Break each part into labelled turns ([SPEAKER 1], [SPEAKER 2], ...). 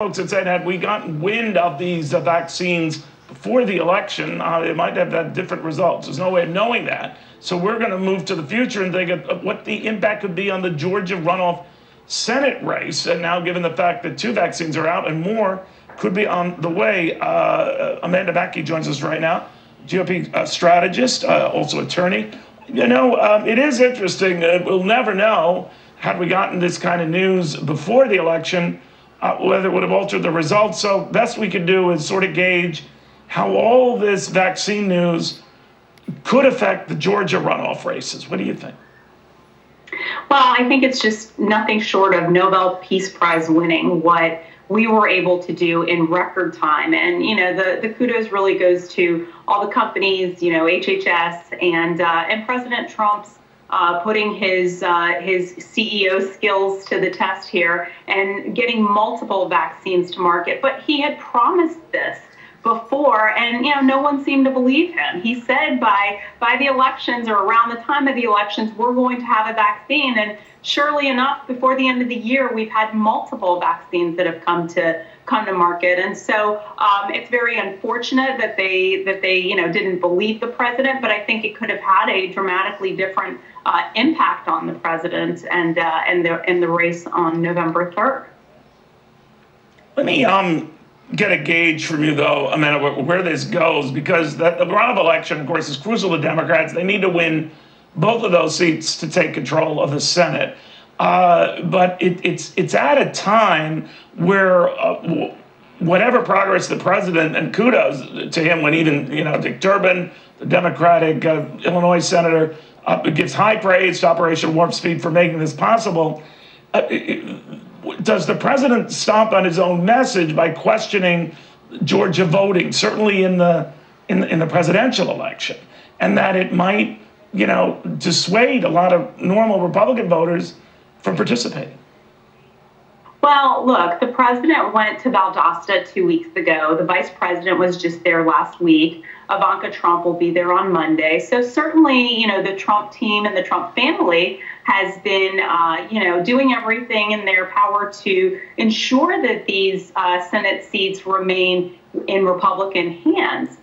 [SPEAKER 1] Folks had said, had we gotten wind of these vaccines before the election, it might have had different results. There's no way of knowing that. So we're going to move to the future and think of what the impact could be on the Georgia runoff Senate race. And now, given the fact that 2 vaccines are out and more could be on the way, Amanda Makki joins us right now, GOP strategist, also attorney. You know, it is interesting. We'll never know, had we gotten this kind of news before the election, whether it would have altered the results. So best we could do is sort of gauge how all this vaccine news could affect the Georgia runoff races. What do you think?
[SPEAKER 2] Well, I think it's just nothing short of Nobel Peace Prize winning what we were able to do in record time. And, you know, the kudos really goes to all the companies, you know, HHS and President Trump's putting his CEO skills to the test here and getting multiple vaccines to market. But he had promised this before, and you know, no one seemed to believe him. He said by the elections or around the time of the elections, we're going to have a vaccine. And surely enough, before the end of the year, we've had multiple vaccines that have come to market. And so it's very unfortunate that they you know didn't believe the president, but I think it could have had a dramatically different impact on the president and the race on November 3rd.
[SPEAKER 1] Let me get a gauge from you, though, Amanda, where this goes, because the runoff election, of course, is crucial to Democrats. They need to win both of those seats to take control of the Senate. But it's at a time where whatever progress the president, and kudos to him when even, you know, Dick Durbin, the Democratic Illinois senator, gives high praise to Operation Warp Speed for making this possible. Does the president stomp on his own message by questioning Georgia voting, certainly in the presidential election, and that it might, you know, dissuade a lot of normal Republican voters from participating?
[SPEAKER 2] Well, look, the president went to Valdosta 2 weeks ago. The vice president was just there last week. Ivanka Trump will be there on Monday. So certainly, you know, the Trump team and the Trump family has been, you know, doing everything in their power to ensure that these Senate seats remain in Republican hands.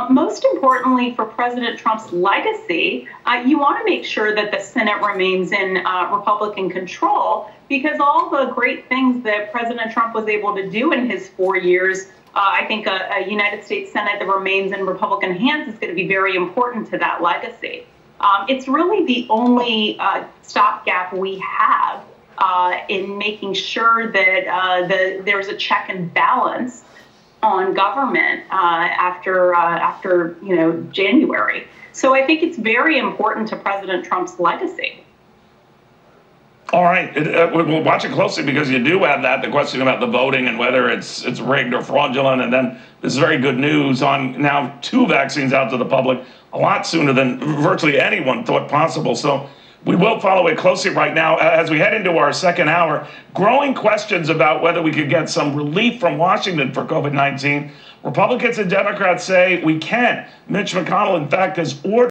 [SPEAKER 2] Most importantly, for President Trump's legacy, you want to make sure that the Senate remains in Republican control, because all the great things that President Trump was able to do in his 4 years, I think a United States Senate that remains in Republican hands is going to be very important to that legacy. It's really the only stopgap we have in making sure that there's a check and balance on government after you know, January. So I think it's very important to President Trump's legacy.
[SPEAKER 1] All right, we'll watch it closely, because you do have the question about the voting and whether it's rigged or fraudulent. And then this is very good news on now 2 vaccines out to the public a lot sooner than virtually anyone thought possible. So we will follow it closely right now as we head into our second hour. Growing questions about whether we could get some relief from Washington for COVID-19. Republicans and Democrats say we can. Mitch McConnell, in fact, has ordered